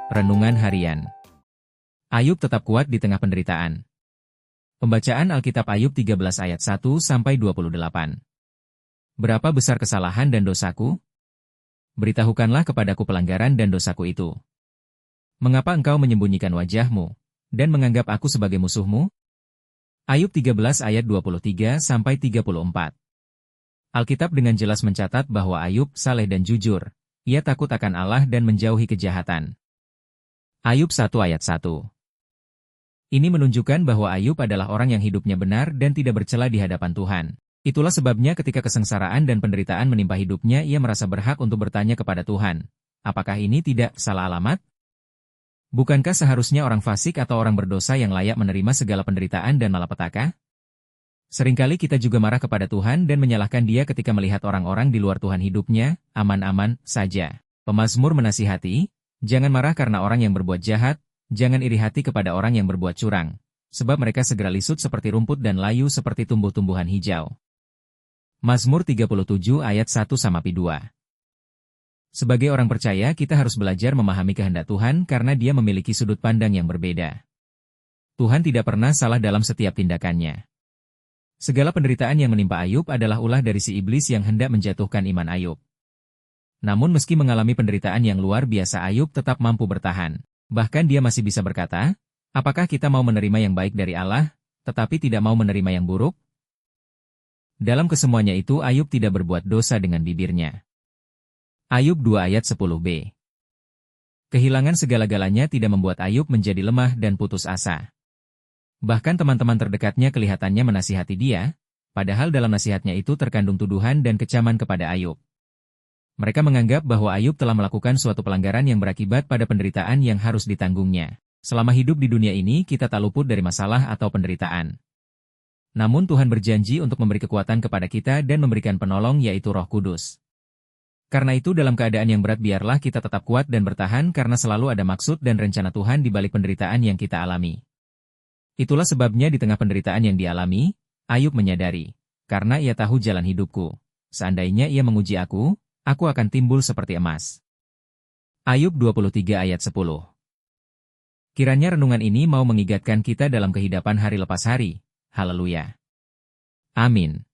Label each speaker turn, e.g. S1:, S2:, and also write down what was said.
S1: Renungan Harian. Ayub tetap kuat di tengah penderitaan. Pembacaan Alkitab Ayub 13 ayat 1-28. Berapa besar kesalahan dan dosaku? Beritahukanlah kepadaku pelanggaran dan dosaku itu. Mengapa engkau menyembunyikan wajahmu, dan menganggap aku sebagai musuhmu? Ayub 13 ayat 23-34. Alkitab dengan jelas mencatat bahwa Ayub saleh dan jujur. Ia takut akan Allah dan menjauhi kejahatan. Ayub 1 ayat 1. Ini menunjukkan bahwa Ayub adalah orang yang hidupnya benar dan tidak bercela di hadapan Tuhan. Itulah sebabnya ketika kesengsaraan dan penderitaan menimpa hidupnya, ia merasa berhak untuk bertanya kepada Tuhan, apakah ini tidak salah alamat? Bukankah seharusnya orang fasik atau orang berdosa yang layak menerima segala penderitaan dan malapetaka? Seringkali kita juga marah kepada Tuhan dan menyalahkan Dia ketika melihat orang-orang di luar Tuhan hidupnya aman-aman saja. Pemazmur menasihati, jangan marah karena orang yang berbuat jahat, jangan iri hati kepada orang yang berbuat curang, sebab mereka segera lisut seperti rumput dan layu seperti tumbuh-tumbuhan hijau. Mazmur 37 ayat 1-2. Sebagai orang percaya, kita harus belajar memahami kehendak Tuhan karena Dia memiliki sudut pandang yang berbeda. Tuhan tidak pernah salah dalam setiap tindakannya. Segala penderitaan yang menimpa Ayub adalah ulah dari si iblis yang hendak menjatuhkan iman Ayub. Namun meski mengalami penderitaan yang luar biasa, Ayub tetap mampu bertahan. Bahkan dia masih bisa berkata, apakah kita mau menerima yang baik dari Allah, tetapi tidak mau menerima yang buruk? Dalam kesemuanya itu Ayub tidak berbuat dosa dengan bibirnya. Ayub 2 ayat 10b. Kehilangan segala-galanya tidak membuat Ayub menjadi lemah dan putus asa. Bahkan teman-teman terdekatnya kelihatannya menasihati dia, padahal dalam nasihatnya itu terkandung tuduhan dan kecaman kepada Ayub. Mereka menganggap bahwa Ayub telah melakukan suatu pelanggaran yang berakibat pada penderitaan yang harus ditanggungnya. Selama hidup di dunia ini kita tak luput dari masalah atau penderitaan. Namun Tuhan berjanji untuk memberi kekuatan kepada kita dan memberikan penolong, yaitu Roh Kudus. Karena itu dalam keadaan yang berat biarlah kita tetap kuat dan bertahan karena selalu ada maksud dan rencana Tuhan di balik penderitaan yang kita alami. Itulah sebabnya di tengah penderitaan yang dialami, Ayub menyadari, karena ia tahu jalan hidupku. Seandainya ia menguji aku akan timbul seperti emas. Ayub 23 ayat 10. Kiranya renungan ini mau mengingatkan kita dalam kehidupan hari lepas hari. Haleluya. Amin.